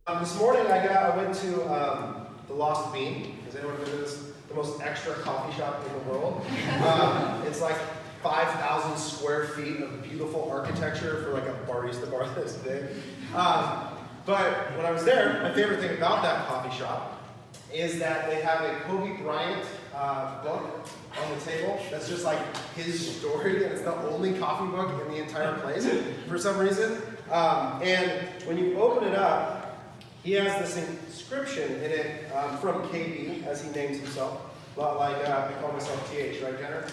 This morning I went to the Lost Bean. Has anyone been to this? The most extra coffee shop in the world. It's like 5,000 square feet of beautiful architecture for like a barista bar this big. But when I was there, my favorite thing about that coffee shop is that they have a Kobe Bryant book on the table that's just like his story, and it's the only coffee book in the entire place for some reason. And when you open it up, he has this inscription in it from KB, as he names himself. A lot like I call myself TH, right, Jenner?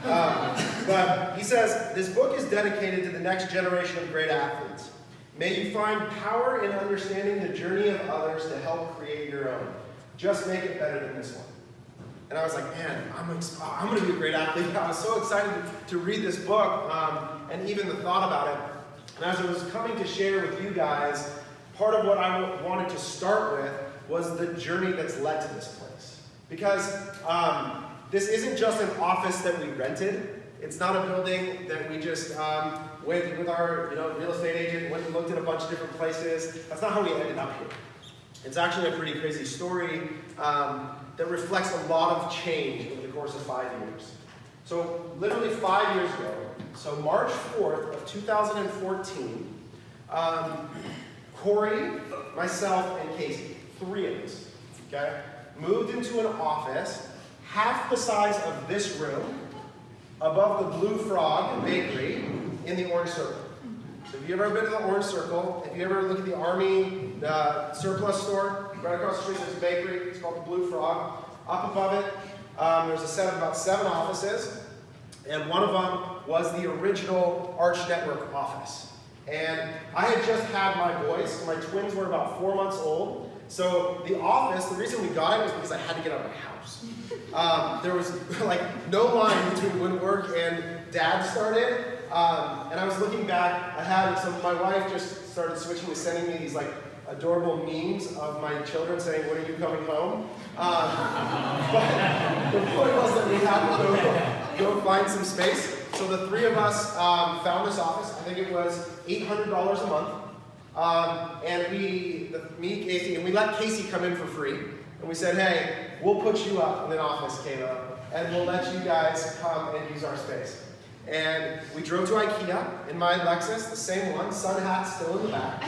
But he says, this book is dedicated to the next generation of great athletes. May you find power in understanding the journey of others to help create your own. Just make it better than this one. And I was like, man, I'm going to be a great athlete. I was so excited to read this book and even the thought about it. And as I was coming to share with you guys, part of what I wanted to start with was the journey that's led to this place. Because this isn't just an office that we rented. It's not a building that we just went with our real estate agent, went and looked at a bunch of different places. That's not how we ended up here. It's actually a pretty crazy story that reflects a lot of change over the course of 5 years. So literally 5 years ago, so March 4th of 2014, Corey, myself, and Casey, three of us, okay, moved into an office half the size of this room above the Blue Frog Bakery in the Orange Circle. So if you've ever been to the Orange Circle, if you ever look at the Army surplus store, right across the street there's a bakery, it's called the Blue Frog. Up above it, there's a set of about 7 offices, and one of them was the original Arch Network office. And I had just had my boys, my twins were about 4 months old. So the office, the reason we got it was because I had to get out of my house. There was like no line between when work and dad started. And I was looking back, my wife just started switching to sending me these like adorable memes of my children saying, when are you coming home? But the point was that we had to go find some space. So the three of us found this office. I think it was $800 a month. And me, Casey, and we let Casey come in for free. And we said, hey, we'll put you up in an office, Kayla, and we'll let you guys come and use our space. And we drove to IKEA in my Lexus, the same one, sun hat still in the back.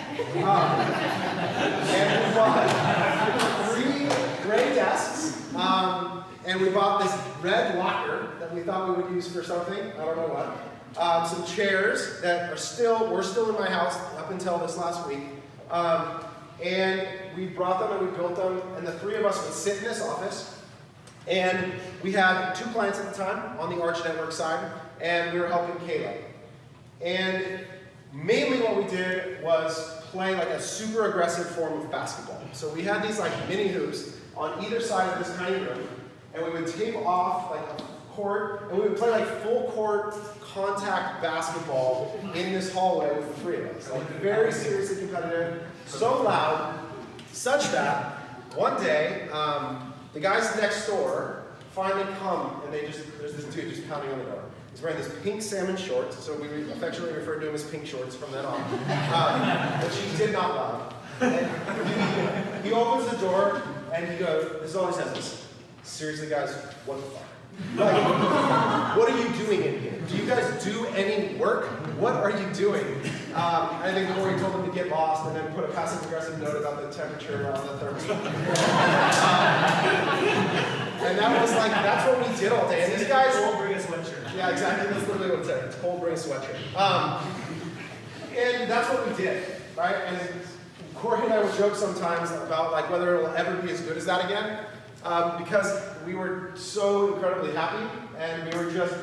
And we bought 3 gray desks. And we bought this red locker that we thought we would use for something, I don't know what. Some chairs that were still in my house up until this last week. And we brought them and we built them, and the three of us would sit in this office. And we had 2 clients at the time on the Arch Network side, and we were helping Kayla. And mainly what we did was play like a super aggressive form of basketball. So we had these like mini hoops on either side of this tiny room, and we would tape off like a court, and we would play like full court contact basketball in this hallway with the 3 of us. Like very seriously competitive, so loud, such that one day, the guys next door finally come, and there's this dude just pounding on the door. He's wearing this pink salmon shorts, so we affectionately refer to him as pink shorts from then on, which he did not love. And he opens the door, and he goes, this is all he says, seriously guys, what the fuck? Like, what are you doing in here? Do you guys do any work? What are you doing? I think Corey told him to get lost and then put a passive-aggressive note about the temperature on the thermostat. And that was like, that's what we did all day. And these guys cold, bring a sweatshirt. Yeah, exactly. That's literally what it said. It's cold, bring a sweatshirt. And that's what we did, right? And Corey and I would joke sometimes about like whether it will ever be as good as that again. Because we were so incredibly happy, and we were just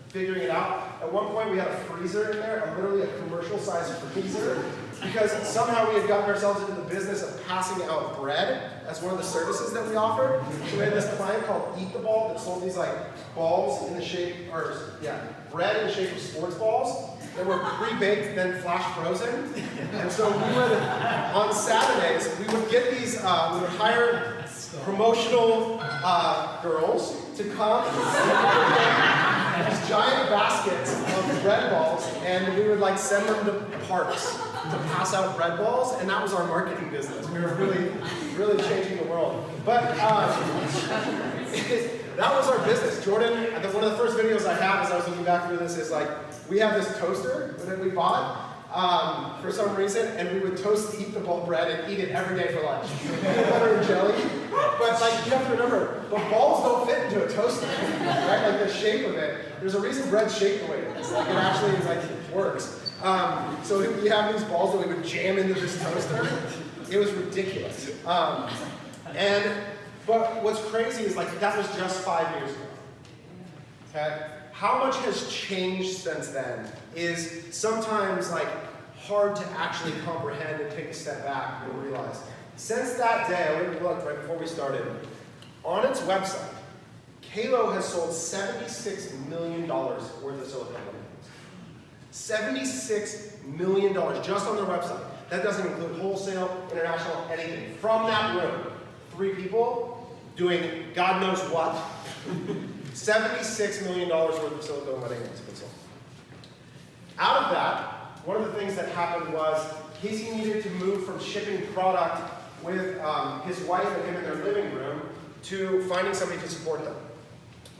figuring it out. At one point, we had a freezer in there, literally a commercial-sized freezer, because somehow we had gotten ourselves into the business of passing out bread as one of the services that we offered. So we had this client called Eat the Ball that sold these like balls in the shape, bread in the shape of sports balls that were pre-baked, then flash frozen. And so we would, on Saturdays, we would get these, we would hire promotional girls to come these giant baskets of bread balls, and we would like send them to parks to pass out bread balls, and that was our marketing business. We were really changing the world. But that was our business. Jordan, one of the first videos I have as I was looking back through this is like, we have this toaster that we bought for some reason, and we would eat the bread and eat it every day for lunch. Peanut butter and jelly. But like, you have to remember, the balls don't fit into a toaster, right? Like the shape of it. There's a reason bread's shaped the way it is. Like it actually is like works. So we have these balls that we would jam into this toaster. It was ridiculous. But what's crazy is like that was just 5 years ago. Okay? How much has changed since then is sometimes like hard to actually comprehend and take a step back and realize. Since that day, I went and looked right before we started, on its website, Kalo has sold $76 million worth of silicone webinars. $76 million just on their website. That doesn't include wholesale, international, anything. From that room, 3 people doing God knows what. $76 million worth of silicone wedding rings been sold. Out of that, one of the things that happened was Casey needed to move from shipping product with his wife and him in their living room to finding somebody to support them.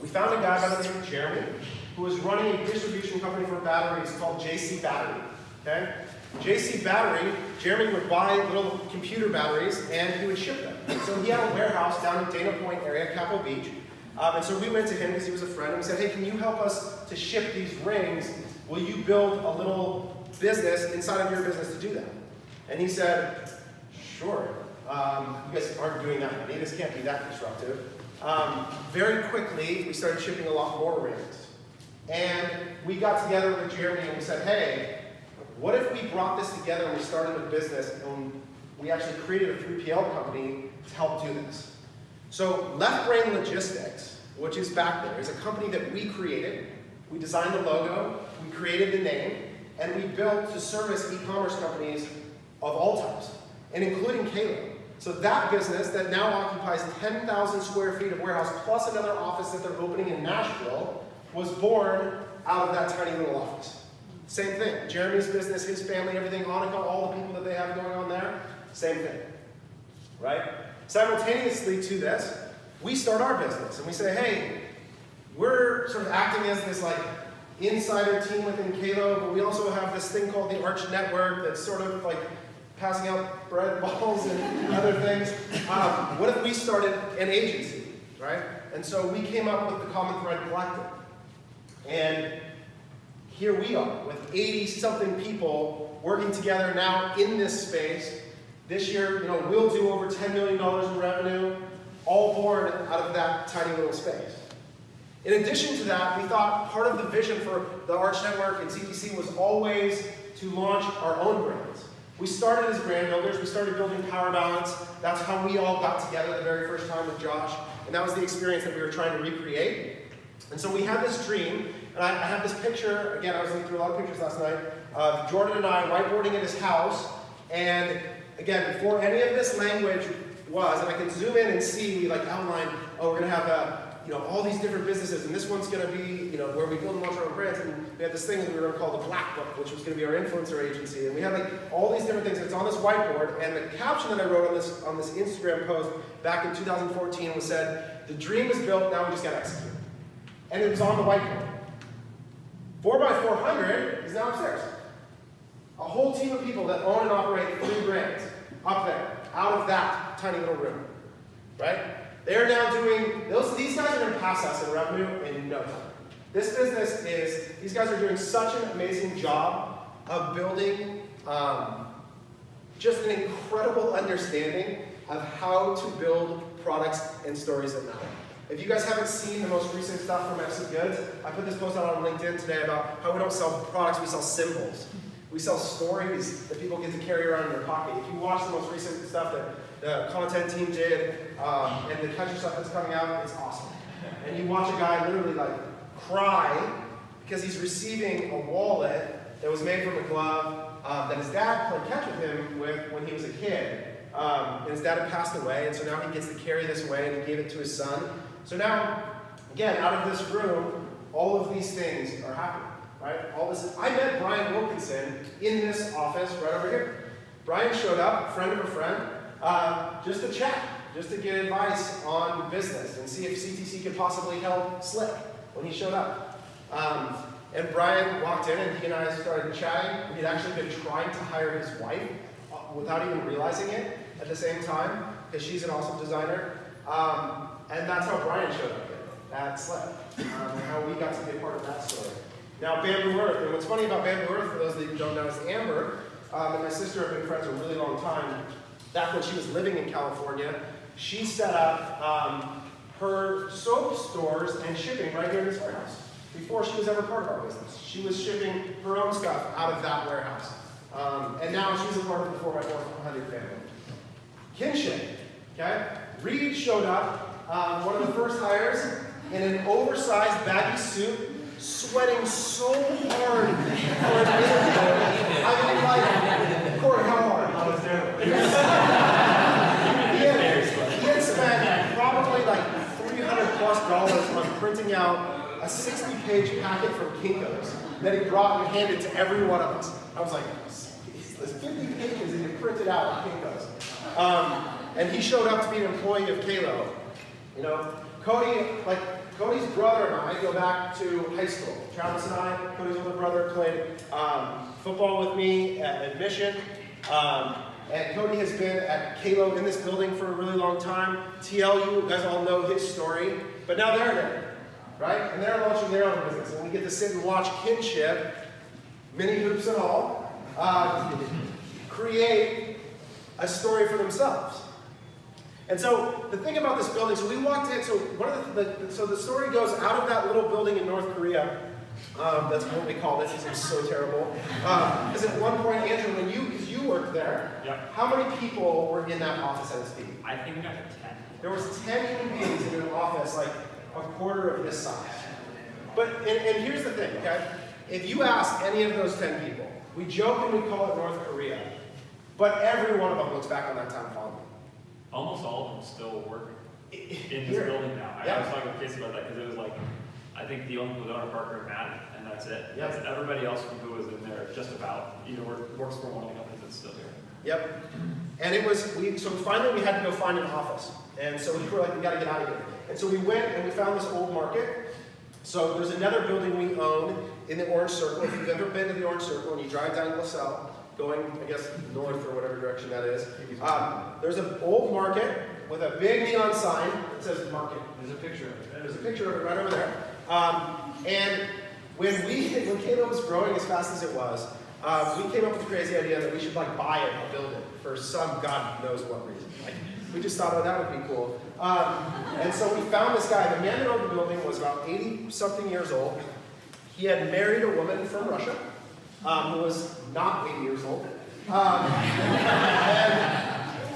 We found a guy by the name of Jeremy who was running a distribution company for batteries called JC Battery. Okay? JC Battery, Jeremy would buy little computer batteries and he would ship them. So he had a warehouse down in Dana Point area, Capitol Beach. And so we went to him because he was a friend and we said, hey, can you help us to ship these rings? Will you build a little business inside of your business to do that? And he said, sure. You guys aren't doing that many. This can't be that disruptive. Very quickly, we started shipping a lot more rings. And we got together with Jeremy and we said, hey, what if we brought this together and we started a business and we actually created a 3PL company to help do this? So Left Brain Logistics, which is back there, is a company that we created. We designed the logo, we created the name, and we built to service e-commerce companies of all types, and including Kalo. So that business that now occupies 10,000 square feet of warehouse, plus another office that they're opening in Nashville, was born out of that tiny little office. Same thing. Jeremy's business, his family, everything, Hanukkah, all the people that they have going on there, same thing. Right? Simultaneously to this, we start our business and we say, hey, we're sort of acting as this like insider team within Kalo, but we also have this thing called the Arch Network that's sort of like passing out bread balls and other things. What if we started an agency, right? And so we came up with the Common Thread Collective. And here we are with 80-something people working together now in this space. This year, we'll do over $10 million in revenue, all born out of that tiny little space. In addition to that, we thought part of the vision for the Arch Network and CTC was always to launch our own brands. We started as brand builders. We started building Power Balance. That's how we all got together the very first time with Josh. And that was the experience that we were trying to recreate. And so we had this dream. And I have this picture. Again, I was looking through a lot of pictures last night of Jordan and I whiteboarding at his house. And again, before any of this language was, and I can zoom in and see, we like outline, oh, we're going to have all these different businesses, and this one's going to be, where we build and launch our own brands, and we had this thing that we were going to call the Black Book, which was going to be our influencer agency, and we had like all these different things. It's on this whiteboard, and the caption that I wrote on this Instagram post back in 2014 was said, "The dream is built, now we just got to execute." And it was on the whiteboard. 4x400 is now upstairs. A whole team of people that own and operate 3 brands up there, out of that tiny little room, right? They're now doing, these guys are going to pass us in revenue in no time. This business these guys are doing such an amazing job of building just an incredible understanding of how to build products and stories that matter. If you guys haven't seen the most recent stuff from FC Goods, I put this post out on LinkedIn today about how we don't sell products, we sell symbols. We sell stories that people get to carry around in their pocket. If you watch the most recent stuff that the content team did, and the country stuff that's coming out, it's awesome. And you watch a guy literally like cry because he's receiving a wallet that was made from a glove that his dad played catch with him when he was a kid. And his dad had passed away, and so now he gets to carry this away, and he gave it to his son. So now, again, out of this room, all of these things are happening, right? All this. I met Brian Wilkinson in this office right over here. Brian showed up, friend of a friend, just to chat, just to get advice on business and see if CTC could possibly help Slick when he showed up. And Brian walked in and he and I started chatting. He'd actually been trying to hire his wife without even realizing it at the same time, because she's an awesome designer. And that's how Brian showed up here at Slick, and how we got to be a part of that story. Now, Bamboo Earth, and what's funny about Bamboo Earth, for those of you who don't know, is Amber and my sister have been friends a really long time. Back when she was living in California, she set up her soap stores and shipping right here in this warehouse. Before she was ever part of our business, she was shipping her own stuff out of that warehouse. And now she's a part of the 4x400 family. Kinship, okay? Reed showed up, one of the first hires, in an oversized baggy suit, sweating so hard for an interview. I mean, like, Corey, how hard? I was terrible. He had spent probably like $300+ on printing out a 60-page packet from Kinko's that he brought and handed to every one of us. I was like, there's 50 pages and you printed out at Kinko's. And he showed up to be an employee of Kalo. You know, Cody's brother and I go back to high school. Travis and I, Cody's older brother, played football with me at admission. And Cody has been at Kalo in this building for a really long time. TL, you guys all know his story. But now they're there, right? And they're launching their own business. And we get to sit and watch Kinship, mini hoops and all, create a story for themselves. And so the thing about this building, so we walked in, so the story goes out of that little building in North Korea. That's what we call this. This is so terrible. Because at one point, Andrew, because you worked there, yep. How many people were in that office at its peak? I think we got to 10. There was 10 human beings in an office like a quarter of this size. But, and here's the thing, okay? If you ask any of those 10 people, we joke and we call it North Korea, but every one of them looks back on that time fondly. Almost all of them still work in this building now. I was talking with Casey about that because it was like, I think the only people that are Parker and Matt, and that's it. Yep. That's everybody else who was in there just about either works for one of the companies that's still here. Yep. And it was, so finally we had to go find an office. And so we were like, we got to get out of here. And so we went and we found this old market. So there's another building we own in the Orange Circle. If you've ever been to the Orange Circle and you drive down LaSalle, going, I guess, north or whatever direction that is, there's an old market with a big neon sign that says market. There's a picture of it. There's a picture of it right over there. And when Kalo was growing as fast as it was, we came up with the crazy idea that we should like buy a building for some God knows what reason. Like, we just thought, oh, that would be cool. And so we found this guy. The man that owned the building was about 80-something years old. He had married a woman from Russia who was not 80 years old.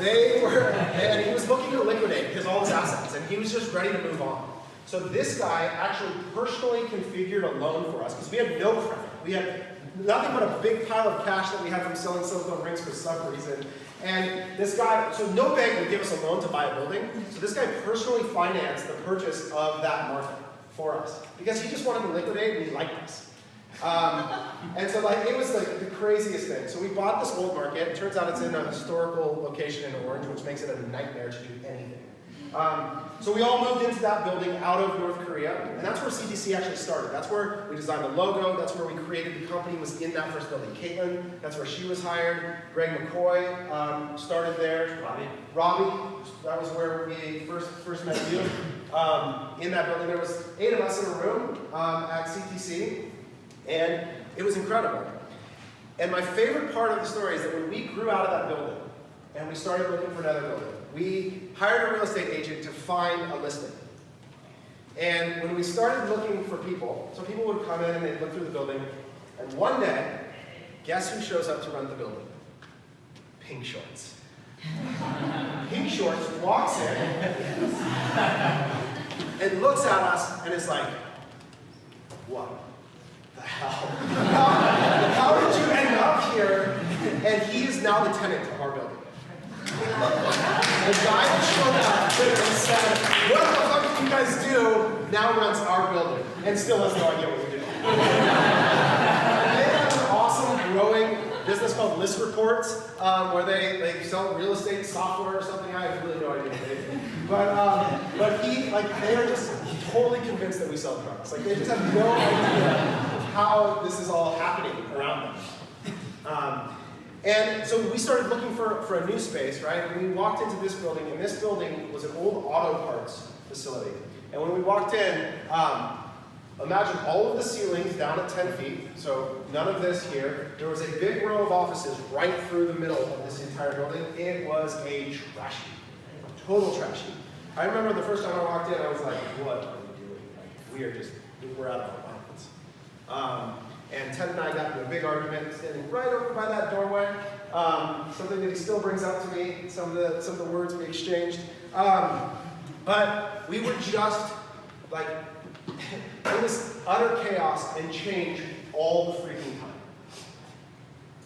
And he was looking to liquidate all his assets, and he was just ready to move on. So this guy actually personally configured a loan for us, because we had no credit. We had nothing but a big pile of cash that we had from selling silicone rings for some reason. And this guy, so no bank would give us a loan to buy a building, so this guy personally financed the purchase of that market for us, because he just wanted to liquidate and he liked us. And so like it was like the craziest thing. So we bought this old market. It turns out it's in a historical location in Orange, which makes it a nightmare to do anything. So we all moved into that building out of North Korea, and that's where CTC actually started. That's where we designed the logo. That's where we created the company. Was in that first building. Caitlin, that's where she was hired. Greg McCoy started there. Robbie, that was where we first met you. In that building, there was 8 of us in a room at CTC. And it was incredible. And my favorite part of the story is that when we grew out of that building and we started looking for another building, we hired a real estate agent to find a listing. And when we started looking for people, so people would come in and they'd look through the building, and one day, guess who shows up to rent the building? Pink Shorts. Pink Shorts walks in and looks at us and is like, what? How did you end up here? And he is now the tenant of our building. The guy that showed up and said, what the fuck did you guys do? now runs our building and still has no idea what we're doing. They have an awesome growing business called List Reports, where they sell real estate software or something. I have really no idea what they do. But they are just totally convinced that we sell drugs. Like, they just have no idea how this is all happening around them. And so we started looking for a new space, right? And we walked into this building, and this building was an old auto parts facility. And when we walked in, imagine all of the ceilings down at 10 feet, so none of this here. There was a big row of offices right through the middle of this entire building. It was a trash heap, total trash heap. I remember the first time I walked in, I was like, what are we doing? Like, we're out of our minds. And Ted and I got into a big argument standing right over by that doorway. Something that he still brings up to me, some of the words we exchanged. But we were just like, it was utter chaos and change all the freaking time.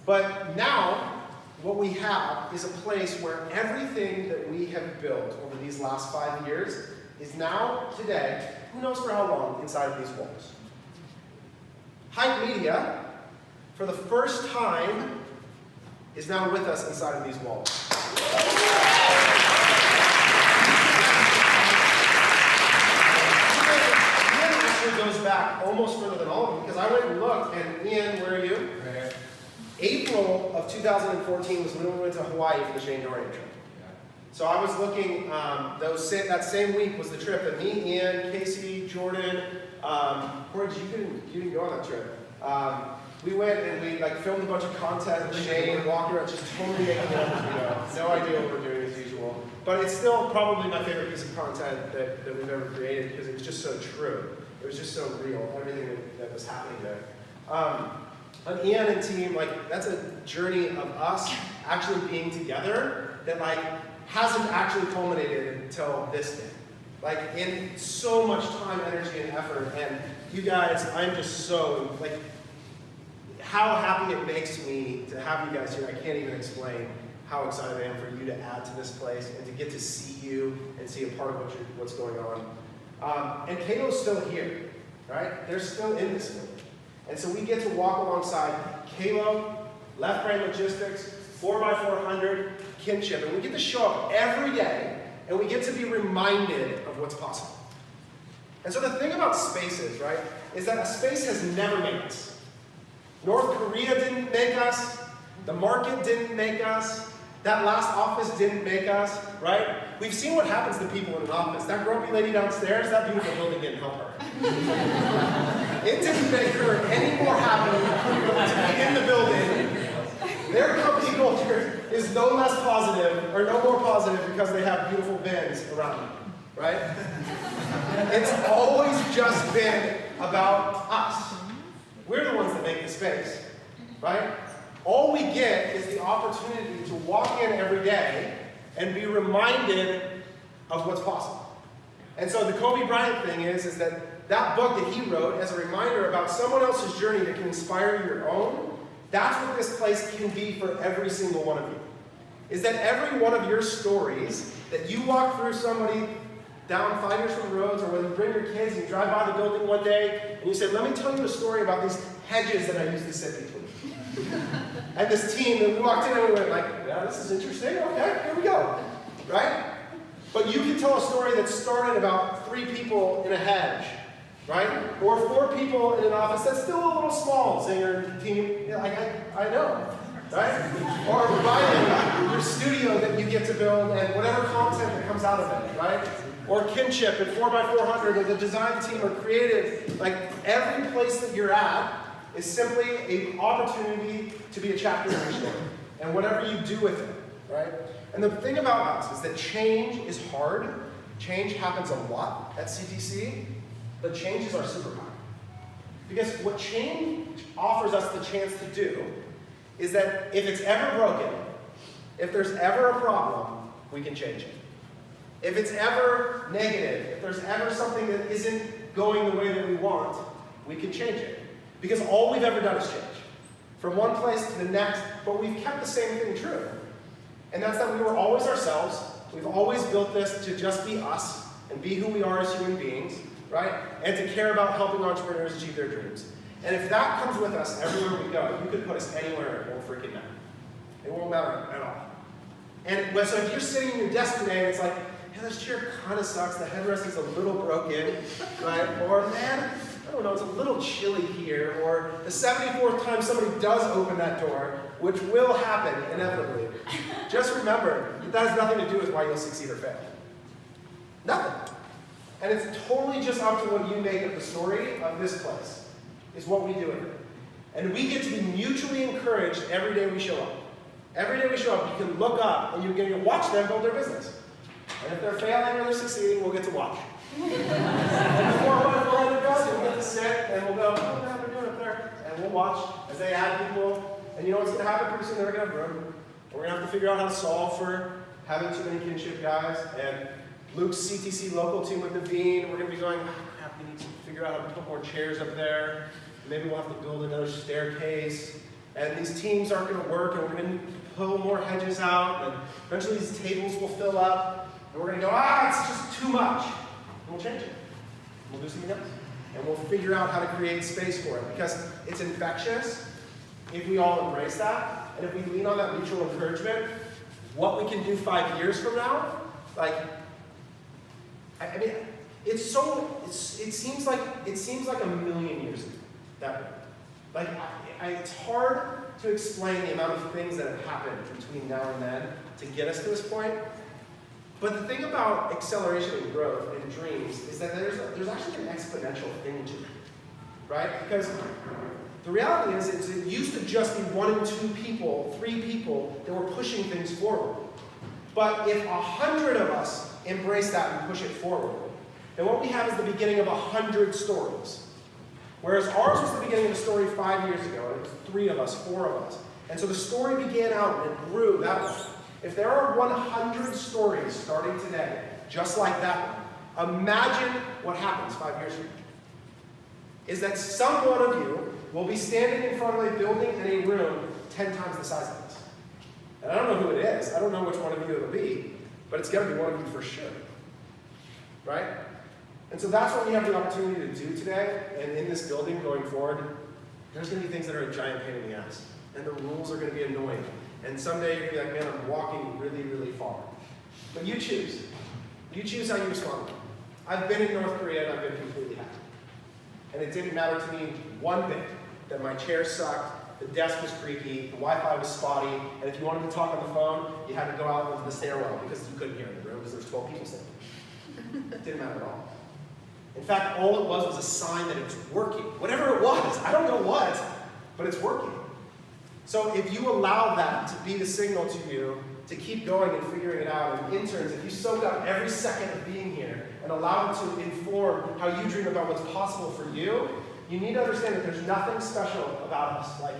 But now, what we have is a place where everything that we have built over these last 5 years is now, today, who knows for how long, inside of these walls. Hype Media, for the first time, is now with us inside of these walls. Ian actually goes back almost further than all of them, because I went and looked, and Ian, where are you? Right. April of 2014 was when we went to Hawaii for the Shane Dorian trip. So I was looking, that same week was the trip that me, Ian, Casey, Jordan, Corey, you didn't go on that trip. We went and we filmed a bunch of content with Shane and walked around, just totally making it up as we go. No idea what we're doing as usual. But it's still probably my favorite piece of content that we've ever created, because it was just so true. It was just so real, everything that was happening there. On Ian and team, that's a journey of us actually being together that hasn't actually culminated until this day. In so much time, energy, and effort. And you guys, I'm just so, how happy it makes me to have you guys here. I can't even explain how excited I am for you to add to this place and to get to see you and see a part of what's going on. And Kato's still here, right? They're still in this building. And so we get to walk alongside Kalo, Left Brain Logistics, 4x400, Kinship, and we get to show up every day, and we get to be reminded of what's possible. And so the thing about spaces, right, is that a space has never made us. North Korea didn't make us, the market didn't make us, that last office didn't make us, right? We've seen what happens to people in an office. That grumpy lady downstairs, that beautiful building didn't help her. It didn't make her any more happy to be in the building. Their company culture is no less positive, or no more positive, because they have beautiful bins around them, right? It's always just been about us. We're the ones that make the space, right? All we get is the opportunity to walk in every day and be reminded of what's possible. And so the Kobe Bryant thing is that book that he wrote as a reminder about someone else's journey that can inspire your own, that's what this place can be for every single one of you. Is that every one of your stories that you walk through somebody down 5 years from the roads, or whether you bring your kids and you drive by the building one day and you say, let me tell you a story about these hedges that I used to sit between. And this team, and we walked in and we went yeah, this is interesting, okay, here we go, right? But you can tell a story that started about 3 people in a hedge, right? Or 4 people in an office that's still a little small, Zinger team, I know, right? Or Ryan, your studio that you get to build and whatever content that comes out of it, right? Or Kinship and 4x400, or the design team, or creative. Every place that you're at is simply an opportunity to be a chapter in your story. And whatever you do with it, right? And the thing about us is that change is hard. Change happens a lot at CTC, but change is our superpower. Because what change offers us the chance to do is that if it's ever broken, if there's ever a problem, we can change it. If it's ever negative, if there's ever something that isn't going the way that we want, we can change it. Because all we've ever done is change. From one place to the next, but we've kept the same thing true. And that's that we were always ourselves. We've always built this to just be us and be who we are as human beings. right? And to care about helping entrepreneurs achieve their dreams. And if that comes with us everywhere we go, you could put us anywhere, it won't freaking matter. It won't matter at all. And so if you're sitting in your desk today and it's like, yeah, this chair kind of sucks, the headrest is a little broken, right? Or, man, I don't know, it's a little chilly here. Or the 74th time somebody does open that door, which will happen inevitably, just remember, that has nothing to do with why you'll succeed or fail. Nothing. And it's totally just up to what you make of the story of this place, is what we do with it. And we get to be mutually encouraged every day we show up. Every day we show up, you can look up and you can watch them build their business. And if they're failing or they're succeeding, we'll get to watch. And before one of goes, we'll get to sit and we'll go, oh, how they're doing up there. And we'll watch as they add people. And you know what's going to happen? Pretty soon they're going to have room. We're going to have to figure out how to solve for having too many kinship guys. And Luke's CTC local team with Naveen, we're going to be going, oh crap, we need to figure out how to put more chairs up there. Maybe we'll have to build another staircase. And these teams aren't going to work, and we're going to pull more hedges out, and eventually these tables will fill up, and we're going to go, it's just too much. And we'll change it. We'll do something else. And we'll figure out how to create space for it, because it's infectious if we all embrace that, and if we lean on that mutual encouragement, what we can do 5 years from now, like, I mean, it seems like a million years ago, that way. Like, it's hard to explain the amount of things that have happened between now and then to get us to this point. But the thing about acceleration and growth and dreams is that there's actually an exponential thing to it, right? Because the reality is it used to just be 1 and 2 people, 3 people that were pushing things forward. But if 100 of us embrace that and push it forward, then what we have is the beginning of 100 stories. Whereas ours was the beginning of the story 5 years ago, and it was 3 of us, 4 of us. And so the story began out and it grew that way. If there are 100 stories starting today, just like that one, imagine what happens 5 years from now. Is that some one of you will be standing in front of a building and a room 10 times the size of this. And I don't know who it is. I don't know which one of you it'll be, but it's going to be one of you for sure. Right? And so that's what we have the opportunity to do today, and in this building going forward, there's going to be things that are a giant pain in the ass, and the rules are going to be annoying. And someday you're going to be like, man, I'm walking really, really far. But you choose. You choose how you respond. I've been in North Korea and I've been completely happy. And it didn't matter to me one bit that my chair sucked, the desk was creaky, the Wi-Fi was spotty, and if you wanted to talk on the phone, you had to go out into the stairwell because you couldn't hear in the room because there was 12 people sitting. It didn't matter at all. In fact, all it was a sign that it was working. Whatever it was, I don't know what, but it's working. So if you allow that to be the signal to you to keep going and figuring it out, and interns, if you soak up every second of being here and allow it to inform how you dream about what's possible for you, you need to understand that there's nothing special about us. Like,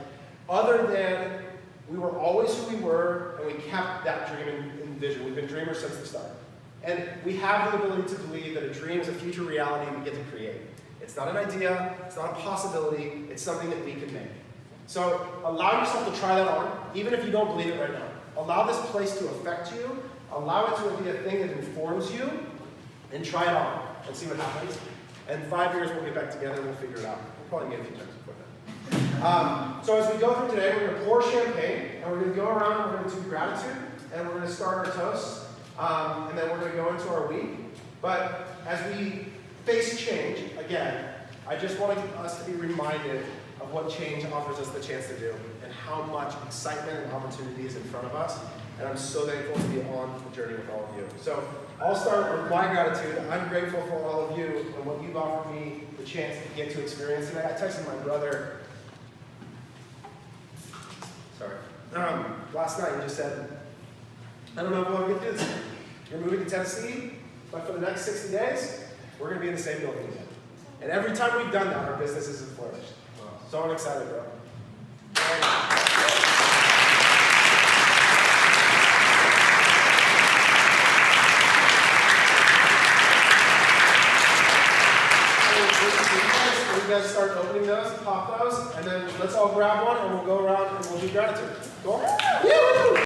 other than we were always who we were, and we kept that dream in vision. We've been dreamers since the start. And we have the ability to believe that a dream is a future reality we get to create. It's not an idea, it's not a possibility, it's something that we can make. So allow yourself to try that on, even if you don't believe it right now. Allow this place to affect you, allow it to be a thing that informs you, and try it on, and see what happens. And 5 years we'll get back together and we'll figure it out. We'll probably meet a few times before that. So as we go through today, we're going to pour champagne, and we're going to go around and we're going to do gratitude, and we're going to start our toast. And then we're going to go into our week. But as we face change, again, I just want us to be reminded of what change offers us the chance to do and how much excitement and opportunity is in front of us. And I'm so thankful to be on the journey with all of you. So I'll start with my gratitude. I'm grateful for all of you and what you've offered me the chance to get to experience today. I texted my brother last night and just said, I don't know if we'll ever get through this. You're moving to Tennessee, but for the next 60 days, we're going to be in the same building again. And every time we've done that, our businesses have flourished. Wow. So I'm excited, bro. You guys start opening those, pop those, and then let's all grab one, and we'll go around and we'll do gratitude. Cool? Woo!